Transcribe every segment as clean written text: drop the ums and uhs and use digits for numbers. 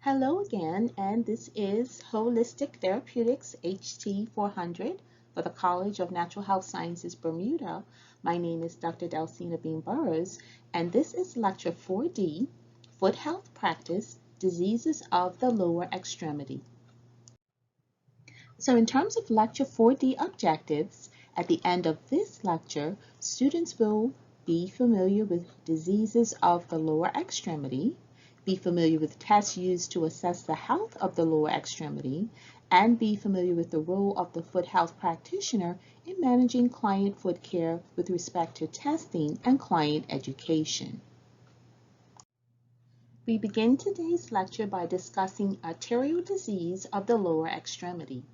Hello again, and this is Holistic Therapeutics HT400 for the College of Natural Health Sciences, Bermuda. My name is Dr. Delcina Bean Burrows, and this is Lecture 4D, Foot Health Practice, Diseases of the Lower Extremity. So in terms of Lecture 4D objectives, at the end of this lecture, students will be familiar with diseases of the lower extremity, be familiar with tests used to assess the health of the lower extremity, and be familiar with the role of the foot health practitioner in managing client foot care with respect to testing and client education. We begin today's lecture by discussing arterial disease of the lower extremity.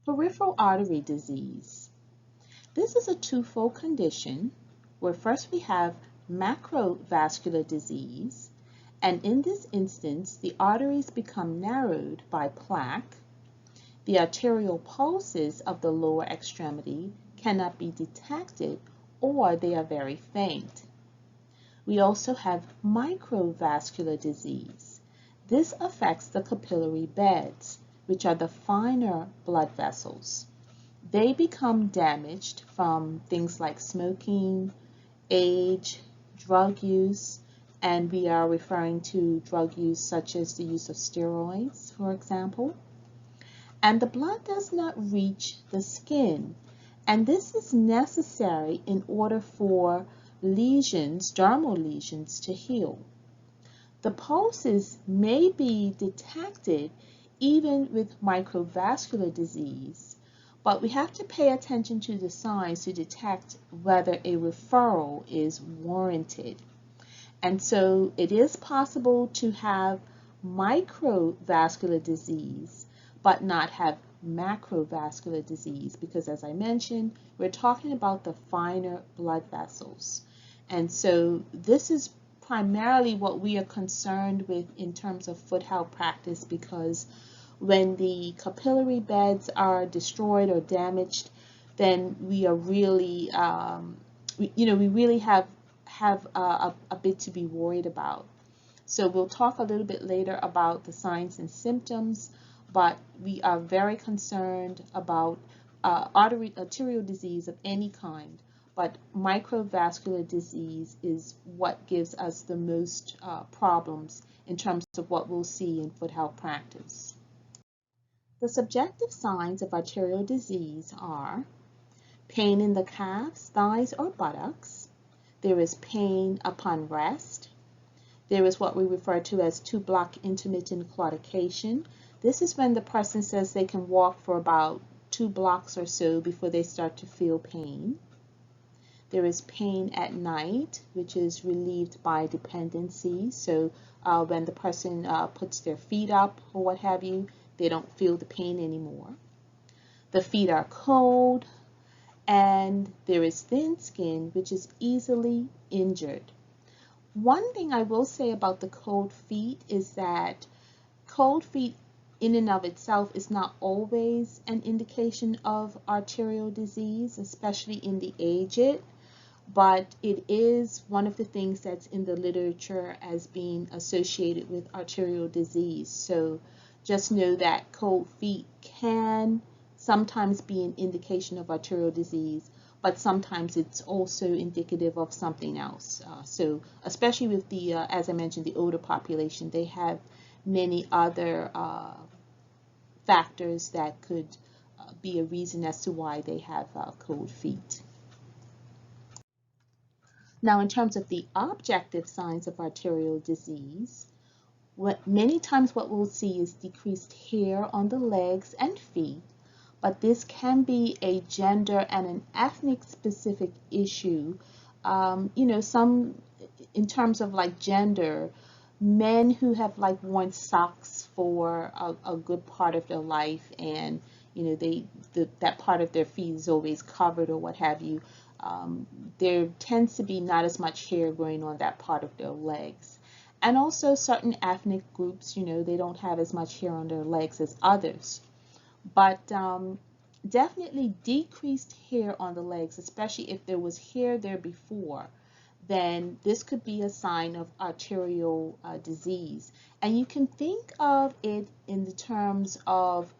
Peripheral artery disease. This is a twofold condition where first we have macrovascular disease, and in this instance, the arteries become narrowed by plaque. The arterial pulses of the lower extremity cannot be detected, or they are very faint. We also have microvascular disease. This affects the capillary beds, which are the finer blood vessels. They become damaged from things like smoking, age, drug use, and we are referring to drug use such as the use of steroids, for example. And the blood does not reach the skin, and this is necessary in order for lesions, dermal lesions, to heal. The pulses may be detected even with microvascular disease, but we have to pay attention to the signs to detect whether a referral is warranted. And so it is possible to have microvascular disease, but not have macrovascular disease, because as I mentioned, we're talking about the finer blood vessels. And so this is primarily what we are concerned with in terms of foot health practice, because when the capillary beds are destroyed or damaged, then we are really, we really have a bit to be worried about. So we'll talk a little bit later about the signs and symptoms, but we are very concerned about arterial disease of any kind. But microvascular disease is what gives us the most problems in terms of what we'll see in foot health practice. The subjective signs of arterial disease are pain in the calves, thighs, or buttocks. There is pain upon rest. There is what we refer to as two-block intermittent claudication. This is when the person says they can walk for about 2 blocks or so before they start to feel pain. There is pain at night, which is relieved by dependency. So when the person puts their feet up or what have you, they don't feel the pain anymore. The feet are cold, and there is thin skin, which is easily injured. One thing I will say about the cold feet is that cold feet in and of itself is not always an indication of arterial disease, especially in the aged, but it is one of the things that's in the literature as being associated with arterial disease. So just know that cold feet can sometimes be an indication of arterial disease, but sometimes it's also indicative of something else. So especially with the, as I mentioned, the older population, they have many other factors that could be a reason as to why they have cold feet. Now, in terms of the objective signs of arterial disease, many times what we'll see is decreased hair on the legs and feet, but this can be a gender and an ethnic specific issue. Some in terms of like gender, men who have like worn socks for a good part of their life, and that part of their feet is always covered or what have you, there tends to be not as much hair growing on that part of their legs. And also certain ethnic groups, they don't have as much hair on their legs as others. But definitely decreased hair on the legs, especially if there was hair there before, then this could be a sign of arterial disease. And you can think of it in the terms of,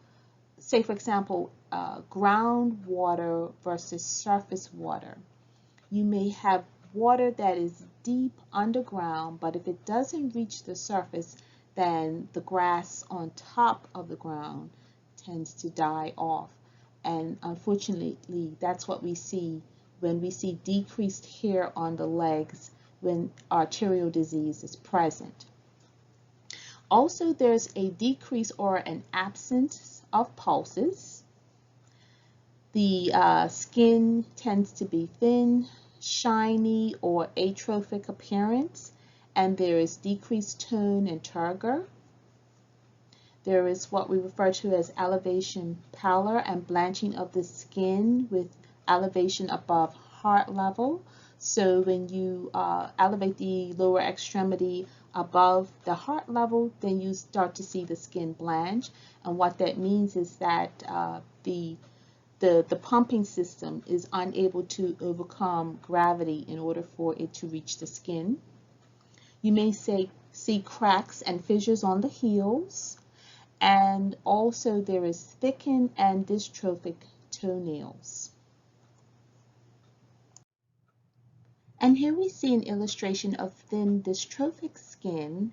say, for example, groundwater versus surface water. You may have water that is deep underground, but if it doesn't reach the surface, then the grass on top of the ground tends to die off. And unfortunately, that's what we see when we see decreased hair on the legs when arterial disease is present. Also, there's a decrease or an absence of pulses. The skin tends to be thin, shiny, or atrophic appearance, and there is decreased tone and turgor. There is what we refer to as elevation pallor and blanching of the skin with elevation above heart level. So when you elevate the lower extremity above the heart level, then you start to see the skin blanch. And what that means is that the pumping system is unable to overcome gravity in order for it to reach the skin. You may see cracks and fissures on the heels, and also there is thickened and dystrophic toenails. And here we see an illustration of thin dystrophic skin,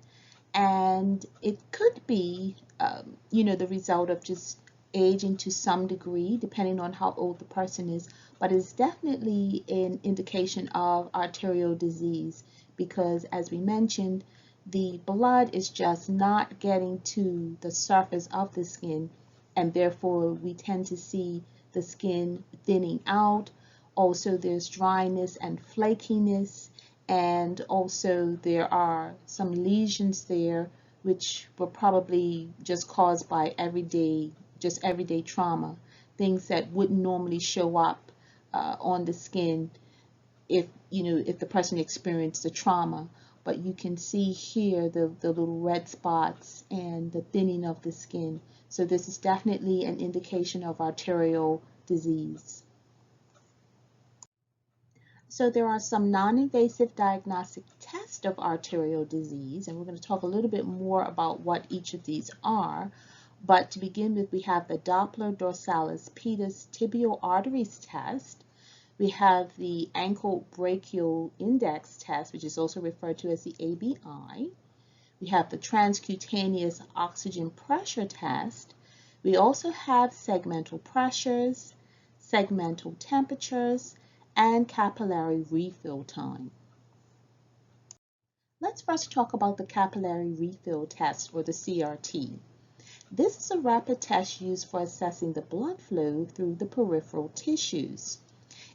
and it could be, the result of just aging to some degree, depending on how old the person is, but it's definitely an indication of arterial disease because, as we mentioned, the blood is just not getting to the surface of the skin, and therefore we tend to see the skin thinning out. Also, there's dryness and flakiness, and also there are some lesions there which were probably just caused by everyday trauma, things that wouldn't normally show up on the skin if the person experienced the trauma. But you can see here the little red spots and the thinning of the skin. So this is definitely an indication of arterial disease. So there are some non-invasive diagnostic tests of arterial disease, and we're going to talk a little bit more about what each of these are. But to begin with, we have the Doppler dorsalis pedis tibial arteries test. We have the ankle brachial index test, which is also referred to as the ABI. We have the transcutaneous oxygen pressure test. We also have segmental pressures, segmental temperatures, and capillary refill time. Let's first talk about the capillary refill test, or the CRT. This is a rapid test used for assessing the blood flow through the peripheral tissues.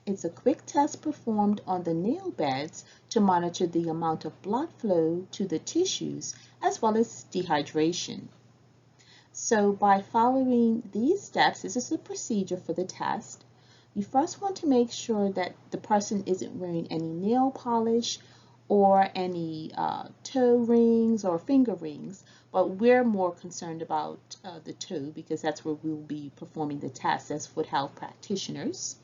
It's a quick test performed on the nail beds to monitor the amount of blood flow to the tissues as well as dehydration. So by following these steps, this is the procedure for the test. You first want to make sure that the person isn't wearing any nail polish or any toe rings or finger rings, but we're more concerned about the toe because that's where we'll be performing the test as foot health practitioners.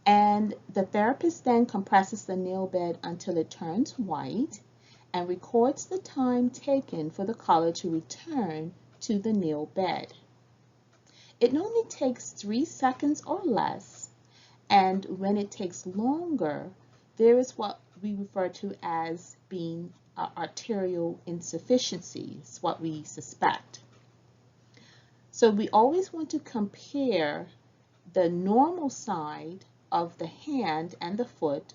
And the therapist then compresses the nail bed until it turns white and records the time taken for the color to return to the nail bed. It normally takes 3 seconds or less, and when it takes longer, there is what we refer to as being arterial insufficiency, is what we suspect. So we always want to compare the normal side of the hand and the foot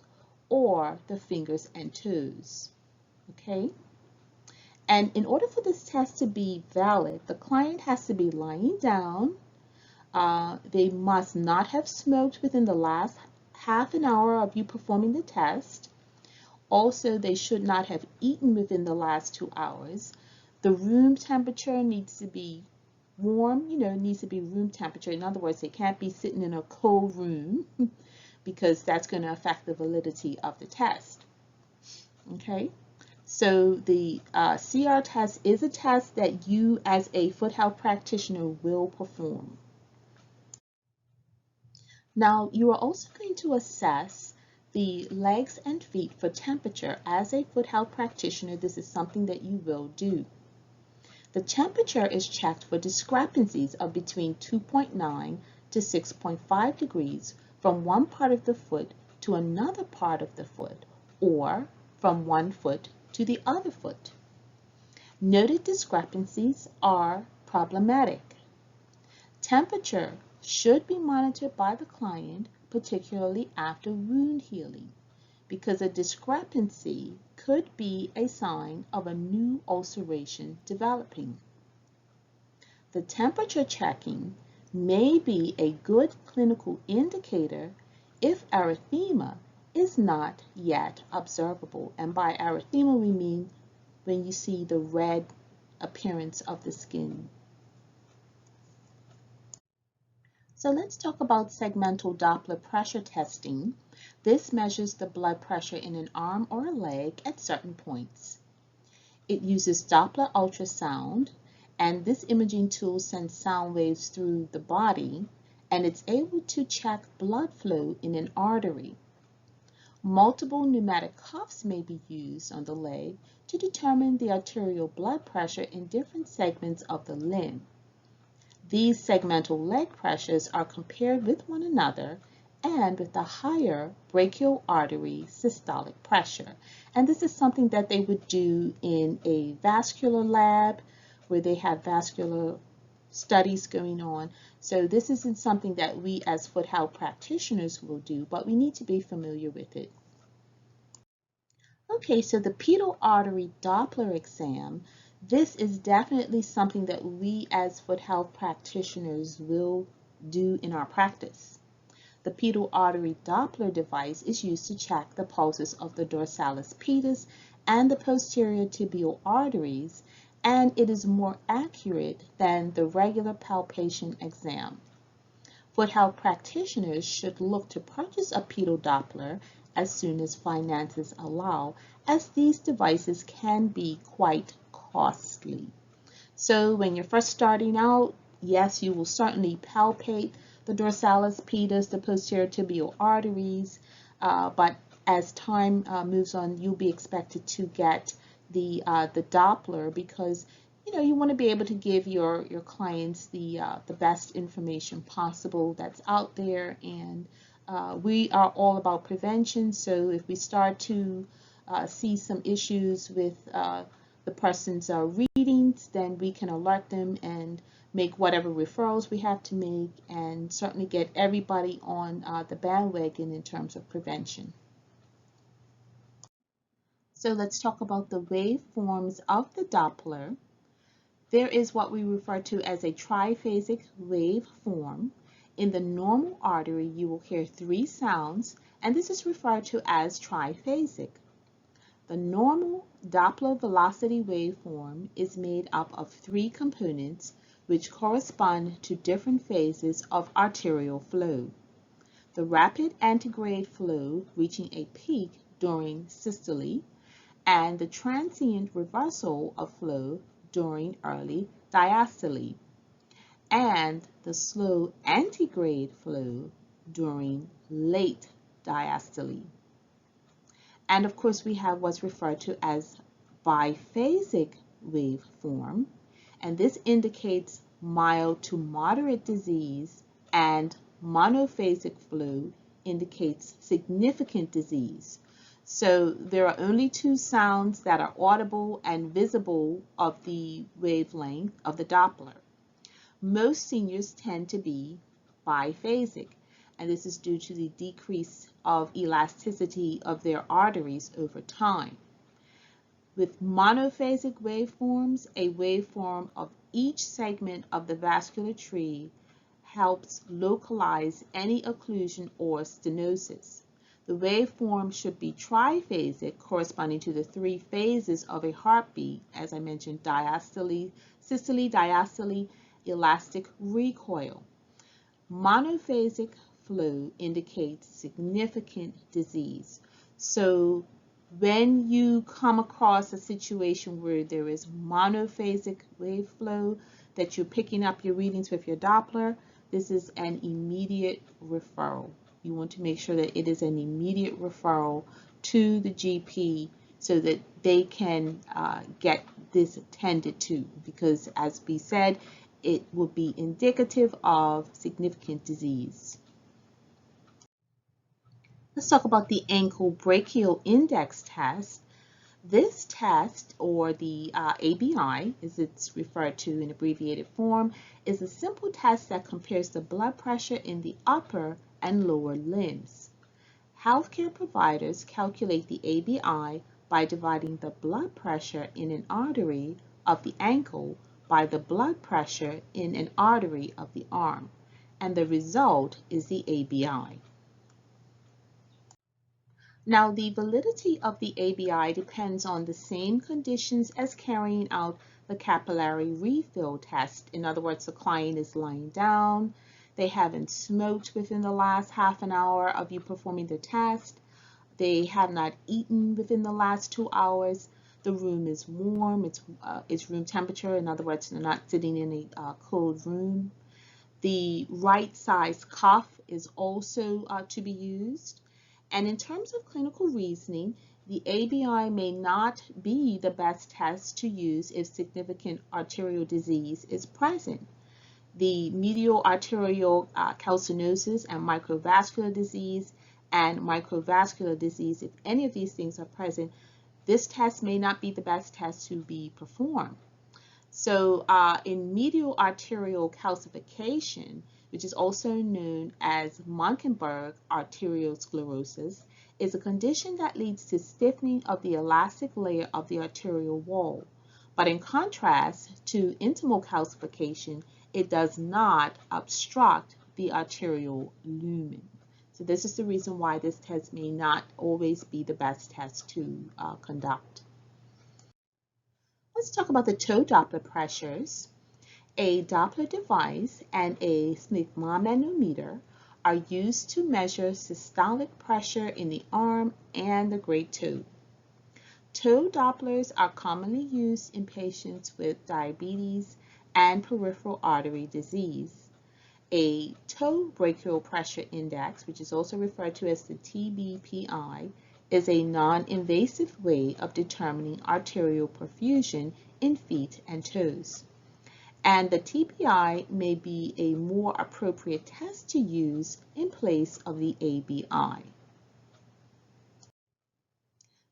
or the fingers and toes, okay? And in order for this test to be valid, the client has to be lying down. They must not have smoked within the last half an hour of you performing the test. Also, they should not have eaten within the last 2 hours. The room temperature needs to be warm, needs to be room temperature. In other words, they can't be sitting in a cold room because that's going to affect the validity of the test. Okay, so the CR test is a test that you as a foot health practitioner will perform. Now, you are also going to assess the legs and feet for temperature. As a foot health practitioner, this is something that you will do. The temperature is checked for discrepancies of between 2.9 to 6.5 degrees from one part of the foot to another part of the foot, or from one foot to the other foot. Noted discrepancies are problematic. Temperature should be monitored by the client, particularly after wound healing, because a discrepancy could be a sign of a new ulceration developing. The temperature checking may be a good clinical indicator if erythema is not yet observable. And by erythema, we mean when you see the red appearance of the skin. So let's talk about segmental Doppler pressure testing. This measures the blood pressure in an arm or a leg at certain points. It uses Doppler ultrasound, and this imaging tool sends sound waves through the body, and it's able to check blood flow in an artery. Multiple pneumatic cuffs may be used on the leg to determine the arterial blood pressure in different segments of the limb. These segmental leg pressures are compared with one another and with the higher brachial artery systolic pressure. And this is something that they would do in a vascular lab where they have vascular studies going on. So this isn't something that we as foot health practitioners will do, but we need to be familiar with it. Okay, so the pedal artery Doppler exam, this is definitely something that we as foot health practitioners will do in our practice. The pedal artery Doppler device is used to check the pulses of the dorsalis pedis and the posterior tibial arteries, and it is more accurate than the regular palpation exam. Foot health practitioners should look to purchase a pedal Doppler as soon as finances allow, as these devices can be quite costly. So when you're first starting out, yes, you will certainly palpate the dorsalis pedis, the posterior tibial arteries, but as time moves on, you'll be expected to get the Doppler, because you want to be able to give your clients the best information possible that's out there, and we are all about prevention. So if we start to see some issues with the person's readings, then we can alert them and make whatever referrals we have to make, and certainly get everybody on the bandwagon in terms of prevention. So let's talk about the waveforms of the Doppler. There is what we refer to as a triphasic waveform. In the normal artery, you will hear 3 sounds, and this is referred to as triphasic. The normal Doppler velocity waveform is made up of 3 components which correspond to different phases of arterial flow. The rapid antegrade flow reaching a peak during systole, and the transient reversal of flow during early diastole, and the slow antegrade flow during late diastole. And of course, we have what's referred to as biphasic waveform, and this indicates mild to moderate disease, and monophasic flow indicates significant disease. So there are only 2 sounds that are audible and visible of the wavelength of the Doppler. Most seniors tend to be biphasic, and this is due to the decrease of elasticity of their arteries over time. With monophasic waveforms, a waveform of each segment of the vascular tree helps localize any occlusion or stenosis. The waveform should be triphasic, corresponding to the 3 phases of a heartbeat, as I mentioned: diastole, systole, diastole, elastic recoil. Monophasic flow indicates significant disease. So when you come across a situation where there is monophasic wave flow, that you're picking up your readings with your Doppler, this is an immediate referral. You want to make sure that it is an immediate referral to the GP so that they can get this attended to, because as we said, it will be indicative of significant disease. Let's talk about the ankle brachial index test. This test, or the ABI, as it's referred to in abbreviated form, is a simple test that compares the blood pressure in the upper and lower limbs. Healthcare providers calculate the ABI by dividing the blood pressure in an artery of the ankle by the blood pressure in an artery of the arm, and the result is the ABI. Now, the validity of the ABI depends on the same conditions as carrying out the capillary refill test. In other words, the client is lying down, they haven't smoked within the last half an hour of you performing the test, they have not eaten within the last 2 hours, the room is warm, it's room temperature, in other words, they're not sitting in a cold room. The right size cuff is also to be used. And in terms of clinical reasoning, the ABI may not be the best test to use if significant arterial disease is present. The medial arterial calcinosis and microvascular disease if any of these things are present, this test may not be the best test to be performed. So in medial arterial calcification, which is also known as Monkenberg arterial sclerosis, is a condition that leads to stiffening of the elastic layer of the arterial wall. But in contrast to intimal calcification, it does not obstruct the arterial lumen. So this is the reason why this test may not always be the best test to conduct. Let's talk about the toe Doppler pressures. A Doppler device and a sphygmomanometer are used to measure systolic pressure in the arm and the great toe. Toe Dopplers are commonly used in patients with diabetes and peripheral artery disease. A toe brachial pressure index, which is also referred to as the TBPI, is a non-invasive way of determining arterial perfusion in feet and toes. And the TBI may be a more appropriate test to use in place of the ABI.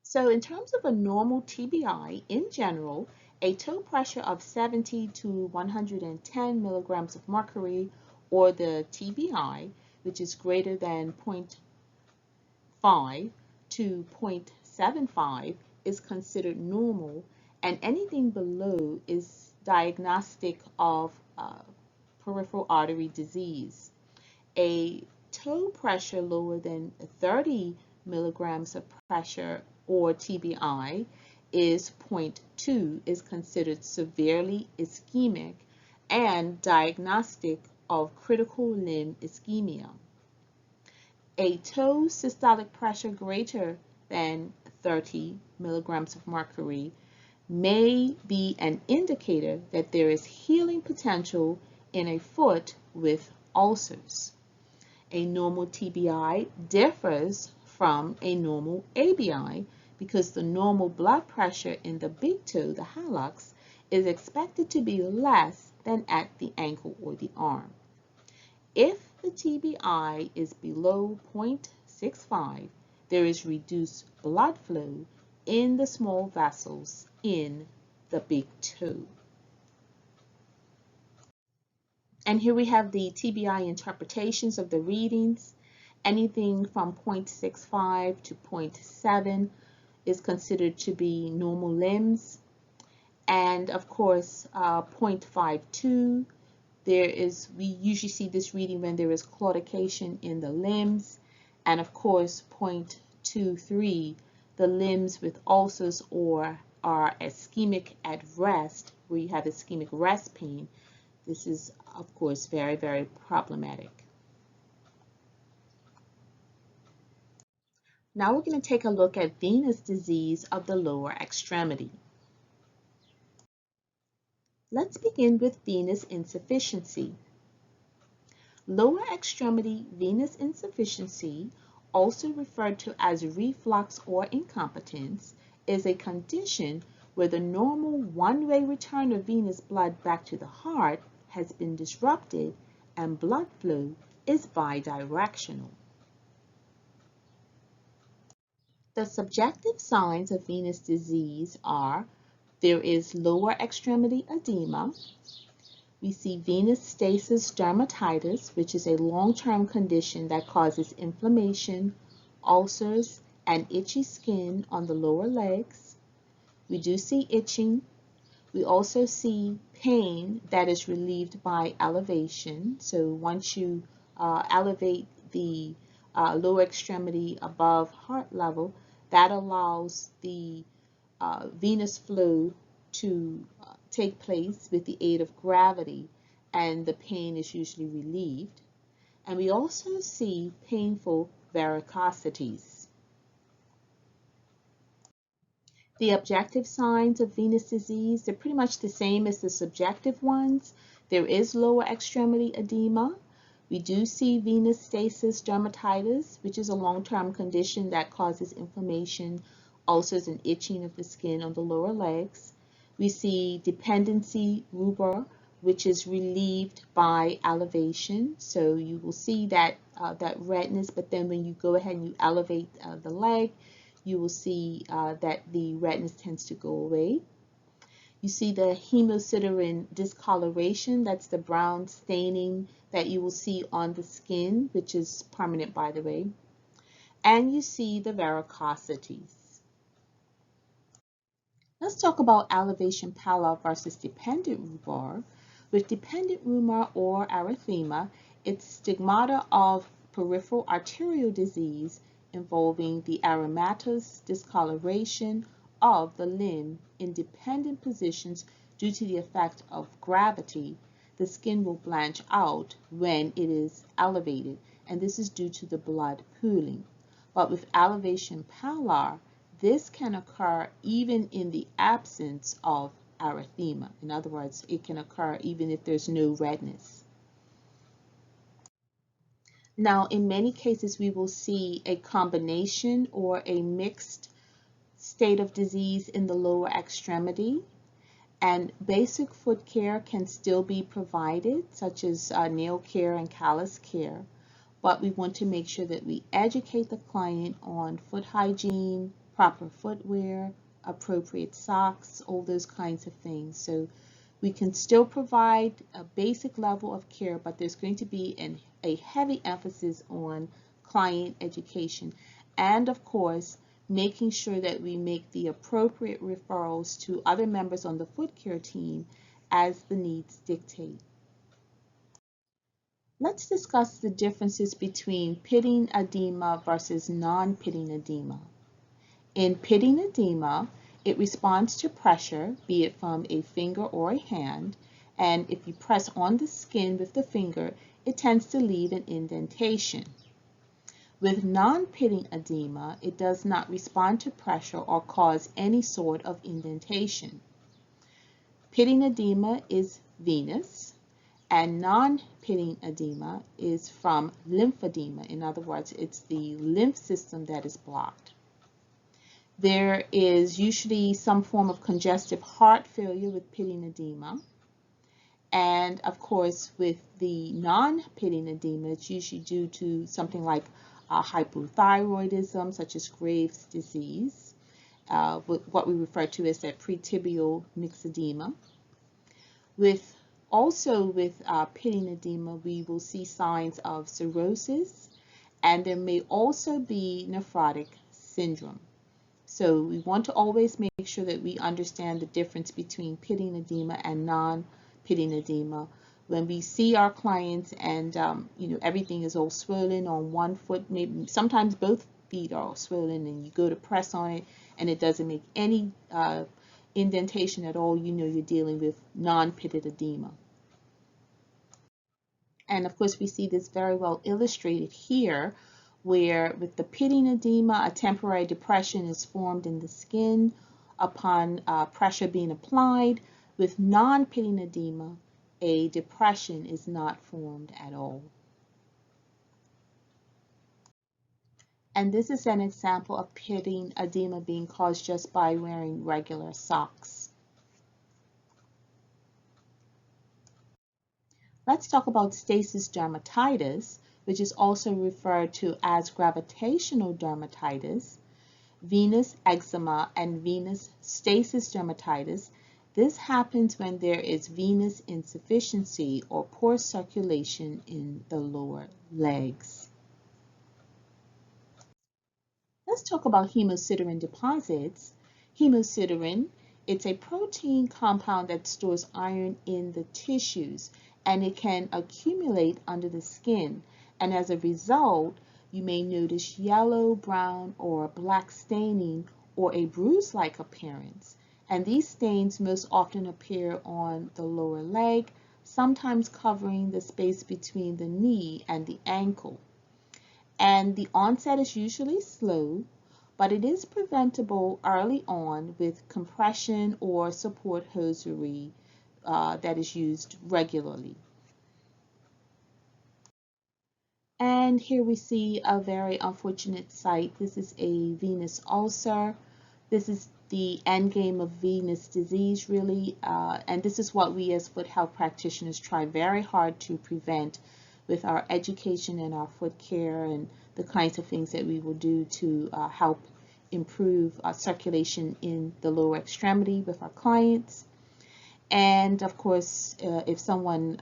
So in terms of a normal TBI, in general, a toe pressure of 70 to 110 milligrams of mercury, or the TBI, which is greater than 0.5 to 0.75, is considered normal, and anything below is diagnostic of peripheral artery disease. A toe pressure lower than 30 milligrams of pressure, or TBI, is 0.2, is considered severely ischemic and diagnostic of critical limb ischemia. A toe systolic pressure greater than 30 milligrams of mercury may be an indicator that there is healing potential in a foot with ulcers. A normal TBI differs from a normal ABI because the normal blood pressure in the big toe, the hallux, is expected to be less than at the ankle or the arm. If the TBI is below 0.65, there is reduced blood flow in the small vessels in the big toe. And here we have the TBI interpretations of the readings. Anything from 0.65 to 0.7 is considered to be normal limbs. And of course, 0.52, we usually see this reading when there is claudication in the limbs. And of course, 0.23, the limbs with ulcers or are ischemic at rest, where you have ischemic rest pain. This is, of course, very, very problematic. Now we're going to take a look at venous disease of the lower extremity. Let's begin with venous insufficiency. Lower extremity venous insufficiency, also referred to as reflux or incompetence, is a condition where the normal one-way return of venous blood back to the heart has been disrupted and blood flow is bidirectional. The subjective signs of venous disease are: there is lower extremity edema. We see venous stasis dermatitis, which is a long-term condition that causes inflammation, ulcers, and itchy skin on the lower legs. We do see itching. We also see pain that is relieved by elevation. So once you elevate the lower extremity above heart level, that allows the venous flow to take place with the aid of gravity, and the pain is usually relieved. And we also see painful varicosities. The objective signs of venous disease, they're pretty much the same as the subjective ones. There is lower extremity edema. We do see venous stasis dermatitis, which is a long-term condition that causes inflammation, ulcers, and itching of the skin on the lower legs. We see dependency rubor, which is relieved by elevation. So you will see that, that redness, but then when you go ahead and you elevate the leg, you will see that the redness tends to go away. You see the hemosiderin discoloration, that's the brown staining that you will see on the skin, which is permanent, by the way. And you see the varicosities. Let's talk about elevation pallor versus dependent rubor. With dependent rubor or erythema, it's stigmata of peripheral arterial disease involving the erythematous discoloration of the limb in dependent positions due to the effect of gravity. The skin will blanch out when it is elevated, and this is due to the blood pooling. But with elevation pallor, this can occur even in the absence of erythema. In other words, it can occur even if there's no redness. Now, in many cases, we will see a combination or a mixed state of disease in the lower extremity, and basic foot care can still be provided, such as nail care and callus care, but we want to make sure that we educate the client on foot hygiene, proper footwear, appropriate socks, all those kinds of things. So we can still provide a basic level of care, but there's going to be a heavy emphasis on client education, and of course, making sure that we make the appropriate referrals to other members on the foot care team as the needs dictate. Let's discuss the differences between pitting edema versus non-pitting edema. In pitting edema, it responds to pressure, be it from a finger or a hand, and if you press on the skin with the finger, it tends to leave an indentation. With non-pitting edema, it does not respond to pressure or cause any sort of indentation. Pitting edema is venous, and non-pitting edema is from lymphedema. In other words, it's the lymph system that is blocked. There is usually some form of congestive heart failure with pitting edema. And of course, with the non-pitting edema, it's usually due to something like hypothyroidism, such as Graves' disease, what we refer to as that pretibial myxedema. Also with pitting edema, we will see signs of cirrhosis, and there may also be nephrotic syndrome. So we want to always make sure that we understand the difference between pitting edema and non-pitting edema. When we see our clients and everything is all swollen on one foot, maybe sometimes both feet are all swollen, and you go to press on it and it doesn't make any indentation at all, you know you're dealing with non-pitted edema. And of course, we see this very well illustrated here, where with the pitting edema, a temporary depression is formed in the skin upon pressure being applied. With non-pitting edema, a depression is not formed at all. And this is an example of pitting edema being caused just by wearing regular socks. Let's talk about stasis dermatitis, which is also referred to as gravitational dermatitis, venous eczema, and venous stasis dermatitis. This happens when there is venous insufficiency or poor circulation in the lower legs. Let's talk about hemosiderin deposits. Hemosiderin, it's a protein compound that stores iron in the tissues, and it can accumulate under the skin. And as a result, you may notice yellow, brown, or black staining or a bruise-like appearance. And these stains most often appear on the lower leg, sometimes covering the space between the knee and the ankle. And the onset is usually slow, but it is preventable early on with compression or support hosiery that is used regularly. And here we see a very unfortunate sight. This is a venous ulcer. This is the end game of venous disease, really, and this is what we as foot health practitioners try very hard to prevent with our education and our foot care and the kinds of things that we will do to help improve circulation in the lower extremity with our clients. And of course, if someone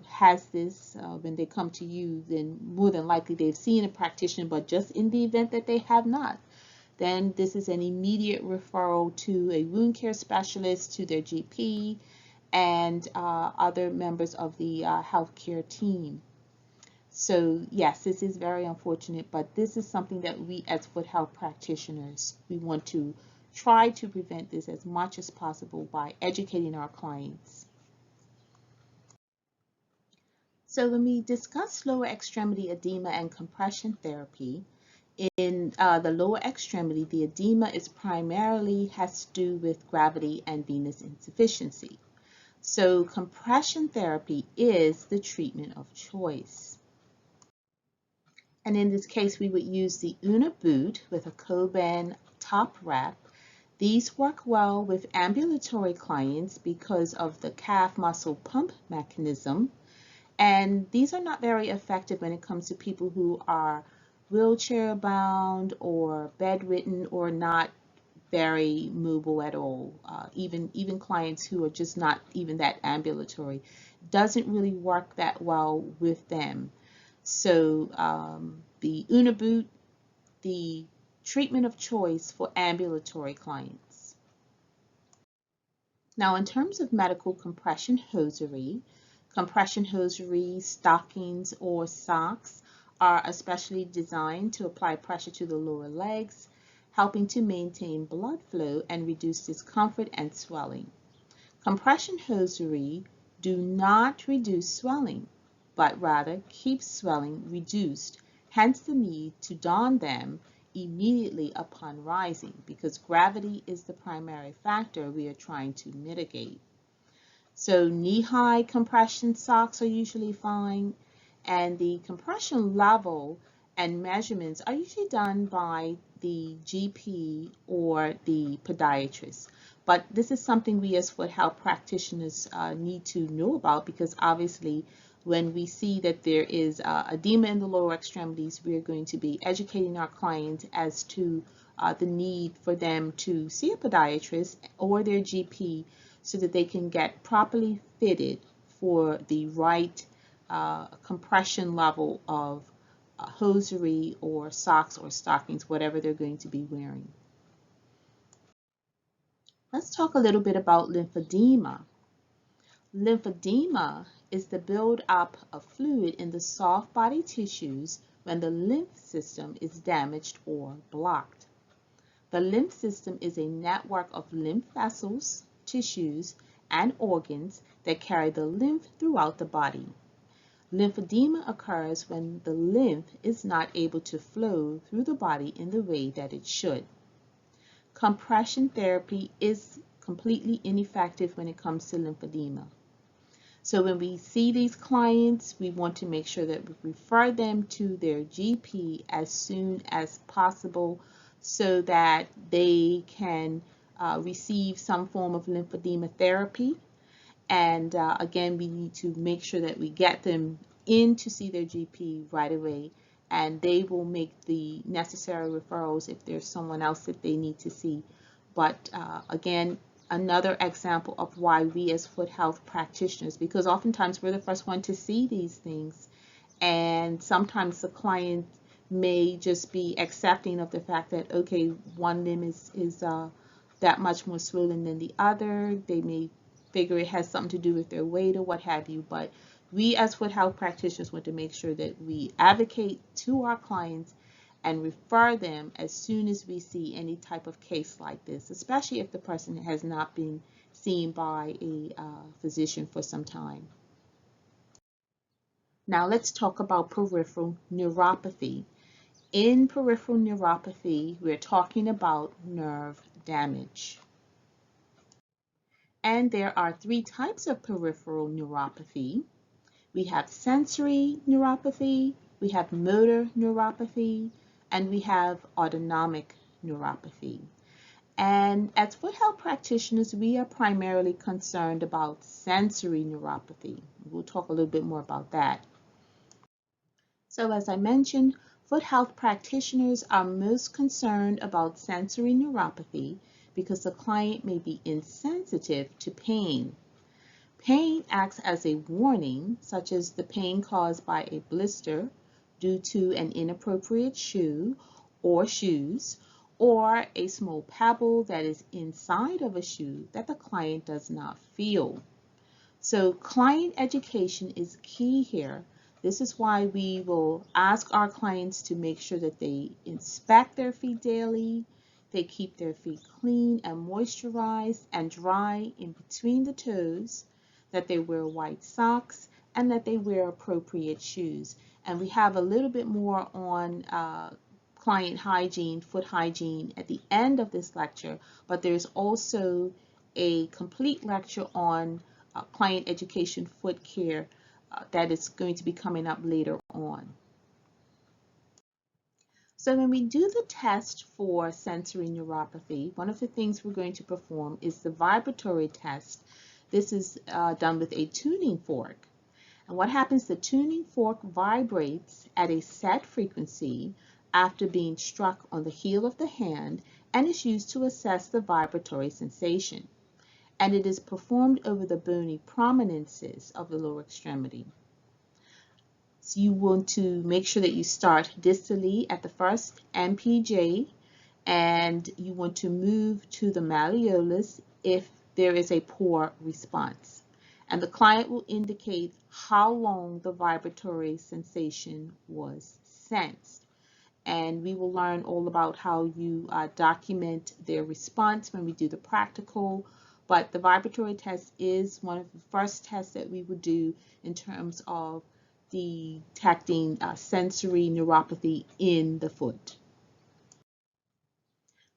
has this, when they come to you, then more than likely they've seen a practitioner, but just in the event that they have not, then this is an immediate referral to a wound care specialist, to their GP, and other members of the healthcare team. So yes, this is very unfortunate, but this is something that we as foot health practitioners, we want to try to prevent this as much as possible by educating our clients. So when we discuss lower extremity edema and compression therapy, in the lower extremity, the edema is primarily has to do with gravity and venous insufficiency. So compression therapy is the treatment of choice. And in this case, we would use the Una boot with a Coban top wrap. These work well with ambulatory clients because of the calf muscle pump mechanism. And these are not very effective when it comes to people who are wheelchair bound or bedridden or not very mobile at all. Even clients who are just not even that ambulatory, doesn't really work that well with them. So the Una boot, the treatment of choice for ambulatory clients. Now, in terms of medical compression hosiery, stockings, or socks are especially designed to apply pressure to the lower legs, helping to maintain blood flow and reduce discomfort and swelling. Compression hosiery do not reduce swelling, but rather keep swelling reduced, hence the need to don them immediately upon rising, because gravity is the primary factor we are trying to mitigate. So knee-high compression socks are usually fine, and the compression level and measurements are usually done by the GP or the podiatrist. But this is something we as foot health practitioners need to know about, because obviously when we see that there is edema in the lower extremities, we are going to be educating our clients as to the need for them to see a podiatrist or their GP so that they can get properly fitted for the right compression level of hosiery or socks or stockings, whatever they're going to be wearing. Let's talk a little bit about lymphedema. Lymphedema is the buildup of fluid in the soft body tissues when the lymph system is damaged or blocked. The lymph system is a network of lymph vessels, tissues, and organs that carry the lymph throughout the body. Lymphedema occurs when the lymph is not able to flow through the body in the way that it should. Compression therapy is completely ineffective when it comes to lymphedema. So when we see these clients, we want to make sure that we refer them to their GP as soon as possible so that they can receive some form of lymphedema therapy. And again, we need to make sure that we get them in to see their GP right away, and they will make the necessary referrals if there's someone else that they need to see. But again, another example of why we as foot health practitioners, because oftentimes we're the first one to see these things, and sometimes the client may just be accepting of the fact that, okay, one limb is that much more swollen than the other. They may figure it has something to do with their weight or what have you, but we as foot health practitioners want to make sure that we advocate to our clients and refer them as soon as we see any type of case like this, especially if the person has not been seen by a physician for some time. Now let's talk about peripheral neuropathy. In peripheral neuropathy, we're talking about nerve damage. And there are three types of peripheral neuropathy. We have sensory neuropathy, we have motor neuropathy, and we have autonomic neuropathy. And as foot health practitioners, we are primarily concerned about sensory neuropathy. We'll talk a little bit more about that. So as I mentioned, foot health practitioners are most concerned about sensory neuropathy because the client may be insensitive to pain. Pain acts as a warning, such as the pain caused by a blister due to an inappropriate shoe or shoes, or a small pebble that is inside of a shoe that the client does not feel. So client education is key here. This is why we will ask our clients to make sure that they inspect their feet daily, they keep their feet clean and moisturized and dry in between the toes, that they wear white socks, and that they wear appropriate shoes. And we have a little bit more on client hygiene, foot hygiene at the end of this lecture, but there's also a complete lecture on client education foot care that is going to be coming up later on. So when we do the test for sensory neuropathy, one of the things we're going to perform is the vibratory test. This is done with a tuning fork. And what happens, the tuning fork vibrates at a set frequency after being struck on the heel of the hand and is used to assess the vibratory sensation. And it is performed over the bony prominences of the lower extremity. So you want to make sure that you start distally at the first MPJ, and you want to move to the malleolus if there is a poor response. And the client will indicate how long the vibratory sensation was sensed. And we will learn all about how you document their response when we do the practical. But the vibratory test is one of the first tests that we would do in terms of detecting sensory neuropathy in the foot.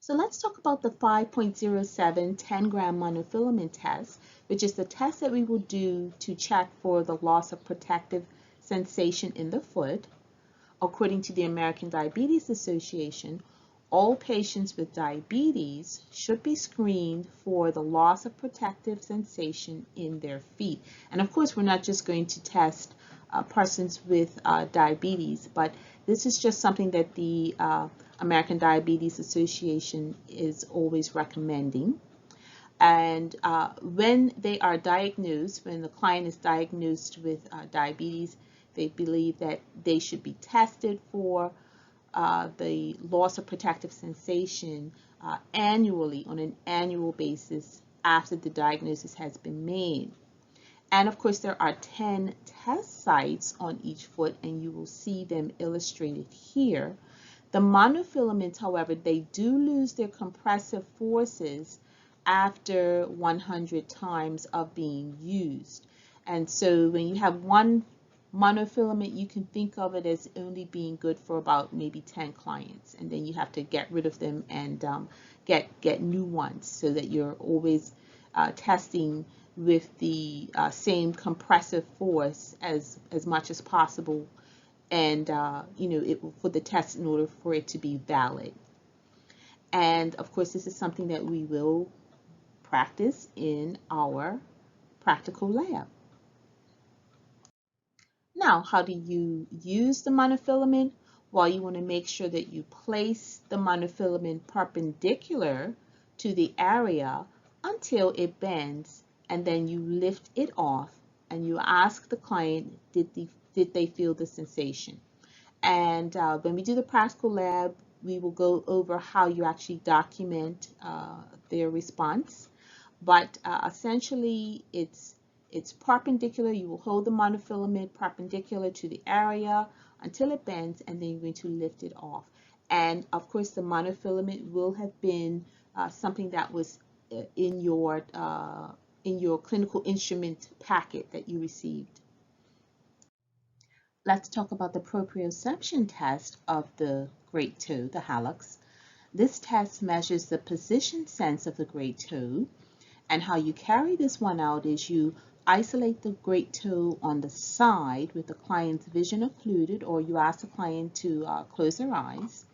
So let's talk about the 5.07 10-gram monofilament test, which is the test that we will do to check for the loss of protective sensation in the foot. According to the American Diabetes Association, all patients with diabetes should be screened for the loss of protective sensation in their feet. And of course, we're not just going to test persons with diabetes, but this is just something that the American Diabetes Association is always recommending. And when they are diagnosed, when the client is diagnosed with diabetes, they believe that they should be tested for the loss of protective sensation annually, on an annual basis after the diagnosis has been made. And of course, there are 10 test sites on each foot, and you will see them illustrated here. The monofilaments, however, they do lose their compressive forces after 100 times of being used. And so when you have one monofilament, you can think of it as only being good for about maybe 10 clients, and then you have to get rid of them and get new ones, so that you're always testing with the same compressive force as much as possible, and for the test in order for it to be valid. And of course, this is something that we will practice in our practical lab. Now, how do you use the monofilament? Well, you want to make sure that you place the monofilament perpendicular to the area until it bends, and then you lift it off and you ask the client, did they feel the sensation? And when we do the practical lab, we will go over how you actually document their response. But essentially, it's perpendicular. You will hold the monofilament perpendicular to the area until it bends, and then you're going to lift it off. And of course, the monofilament will have been something that was in your clinical instrument packet that you received. Let's talk about the proprioception test of the great toe, the hallux. This test measures the position sense of the great toe, and how you carry this one out is you isolate the great toe on the side with the client's vision occluded, or you ask the client to close their eyes,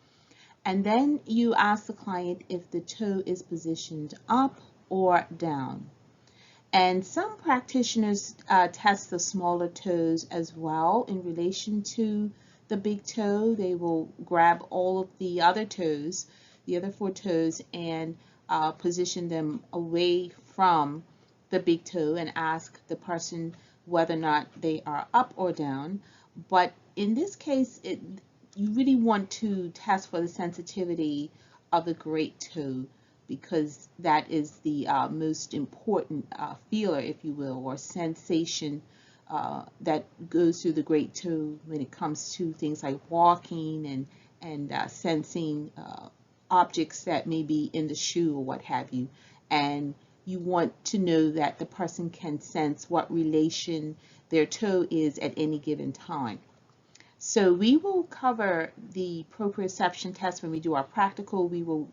and then you ask the client if the toe is positioned up or down. And some practitioners test the smaller toes as well in relation to the big toe. They will grab all of the other toes, the other 4 toes, and position them away from the big toe and ask the person whether or not they are up or down. But in this case, you really want to test for the sensitivity of the great toe, because that is the most important feeler, if you will, or sensation that goes through the great toe when it comes to things like walking and sensing objects that may be in the shoe or what have you. And you want to know that the person can sense what relation their toe is at any given time. So we will cover the proprioception test when we do our practical. We will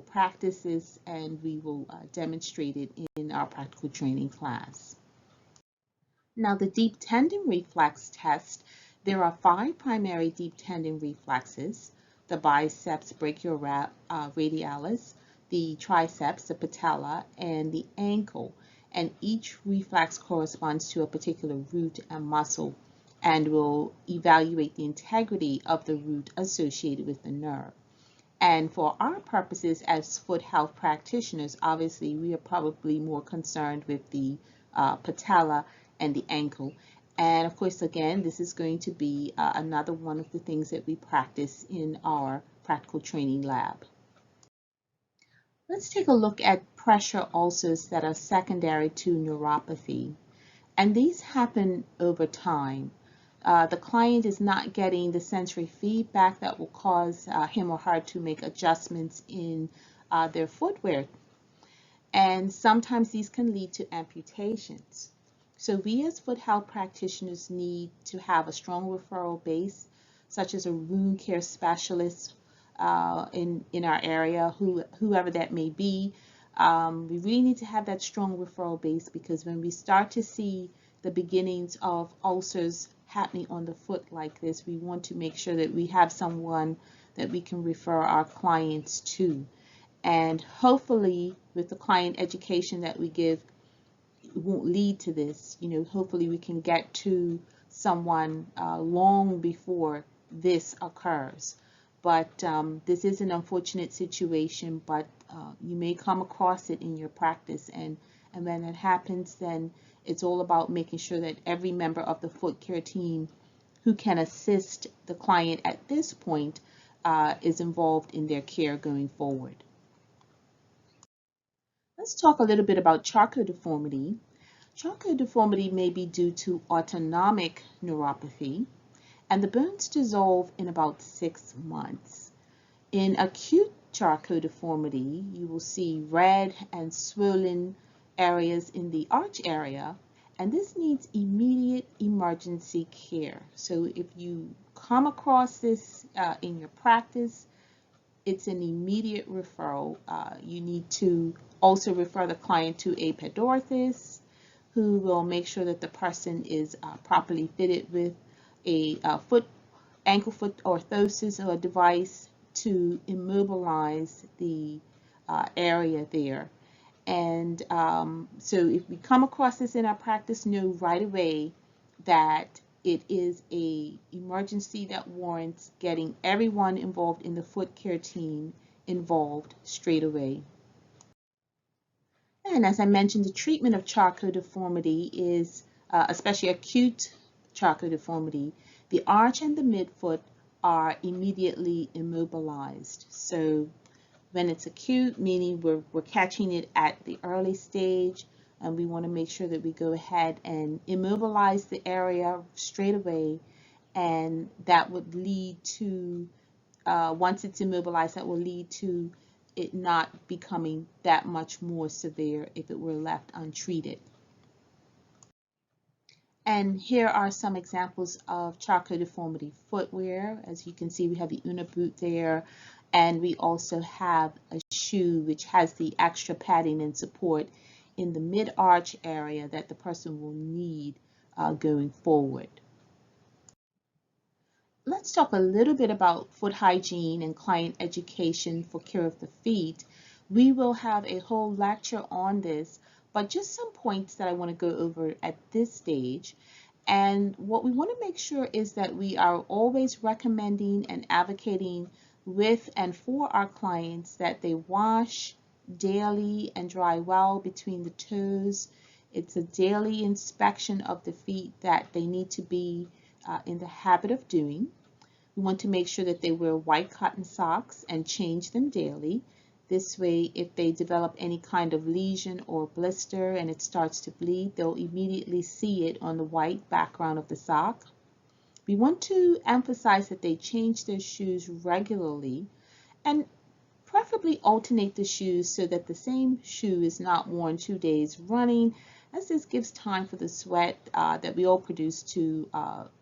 practice this, and we will demonstrate it in our practical training class. Now, the deep tendon reflex test, there are 5 primary deep tendon reflexes: the biceps brachioradialis, the triceps, the patella, and the ankle. And each reflex corresponds to a particular root and muscle, and will evaluate the integrity of the root associated with the nerve. And for our purposes as foot health practitioners, obviously we are probably more concerned with the patella and the ankle. And of course, again, this is going to be another one of the things that we practice in our practical training lab. Let's take a look at pressure ulcers that are secondary to neuropathy. And these happen over time. The client is not getting the sensory feedback that will cause him or her to make adjustments in their footwear. And sometimes these can lead to amputations. So we as foot health practitioners need to have a strong referral base, such as a wound care specialist in our area, whoever that may be. We really need to have that strong referral base, because when we start to see the beginnings of ulcers happening on the foot like this, we want to make sure that we have someone that we can refer our clients to. And hopefully, with the client education that we give, it won't lead to this. Hopefully we can get to someone long before this occurs. But this is an unfortunate situation, but you may come across it in your practice, and when that happens, then it's all about making sure that every member of the foot care team who can assist the client at this point is involved in their care going forward. Let's talk a little bit about Charcot deformity. Charcot deformity may be due to autonomic neuropathy, and the bones dissolve in about 6 months. In acute Charcot deformity, you will see red and swollen areas in the arch area, and this needs immediate emergency care. So if you come across this in your practice, it's an immediate referral. You need to also refer the client to a podorthist who will make sure that the person is properly fitted with a ankle foot orthosis or device to immobilize the area there. And so if we come across this in our practice, know right away that it is an emergency that warrants getting everyone involved in the foot care team involved straight away. And as I mentioned, the treatment of charcot deformity is, especially acute charcot deformity, the arch and the midfoot are immediately immobilized. So when it's acute, meaning we're catching it at the early stage, and we want to make sure that we go ahead and immobilize the area straight away, and that would lead to, once it's immobilized, that will lead to it not becoming that much more severe if it were left untreated. And here are some examples of charcot deformity footwear. As you can see, we have the Una boot there, and we also have a shoe which has the extra padding and support in the mid-arch area that the person will need going forward. Let's talk a little bit about foot hygiene and client education for care of the feet. We will have a whole lecture on this, but just some points that I want to go over at this stage. And what we want to make sure is that we are always recommending and advocating with and for our clients that they wash daily and dry well between the toes. It's a daily inspection of the feet that they need to be in the habit of doing. We want to make sure that they wear white cotton socks and change them daily. This way, if they develop any kind of lesion or blister and it starts to bleed, they'll immediately see it on the white background of the sock. We want to emphasize that they change their shoes regularly and preferably alternate the shoes so that the same shoe is not worn 2 days running, as this gives time for the sweat that we all produce to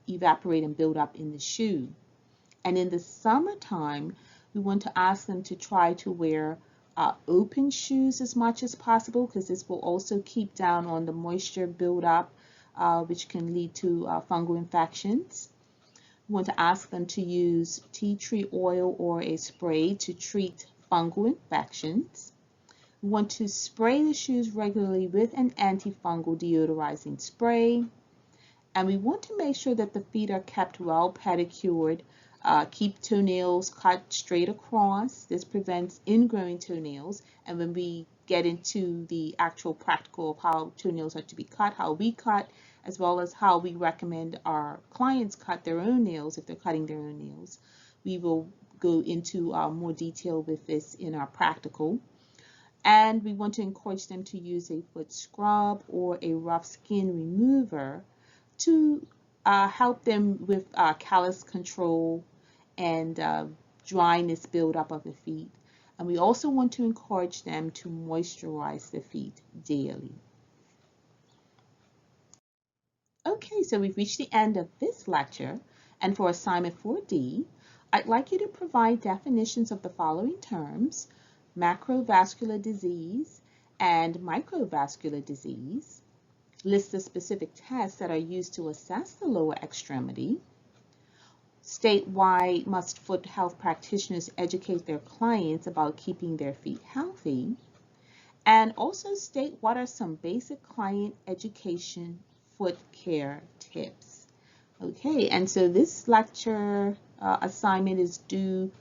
evaporate and build up in the shoe. And in the summertime, we want to ask them to try to wear open shoes as much as possible, because this will also keep down on the moisture buildup, which can lead to fungal infections. We want to ask them to use tea tree oil or a spray to treat fungal infections. We want to spray the shoes regularly with an antifungal deodorizing spray. And we want to make sure that the feet are kept well pedicured. Keep toenails cut straight across. This prevents ingrowing toenails. And when we get into the actual practical of how toenails are to be cut, how we cut, as well as how we recommend our clients cut their own nails if they're cutting their own nails, we will go into more detail with this in our practical. And we want to encourage them to use a foot scrub or a rough skin remover to help them with callus control and dryness buildup of the feet. And we also want to encourage them to moisturize the feet daily. Okay, so we've reached the end of this lecture, and for assignment 4D, I'd like you to provide definitions of the following terms: macrovascular disease and microvascular disease. List the specific tests that are used to assess the lower extremity. State why must foot health practitioners educate their clients about keeping their feet healthy. And also state what are some basic client education foot care tips. Okay, and so this lecture assignment is due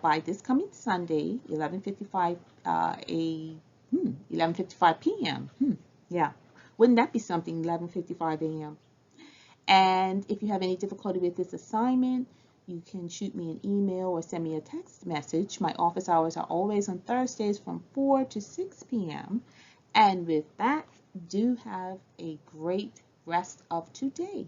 by this coming Sunday, 11:55 p.m. Yeah, wouldn't that be something, 11:55 a.m. And if you have any difficulty with this assignment, you can shoot me an email or send me a text message. My office hours are always on Thursdays from 4 to 6 p.m. And with that, do have a great rest of today.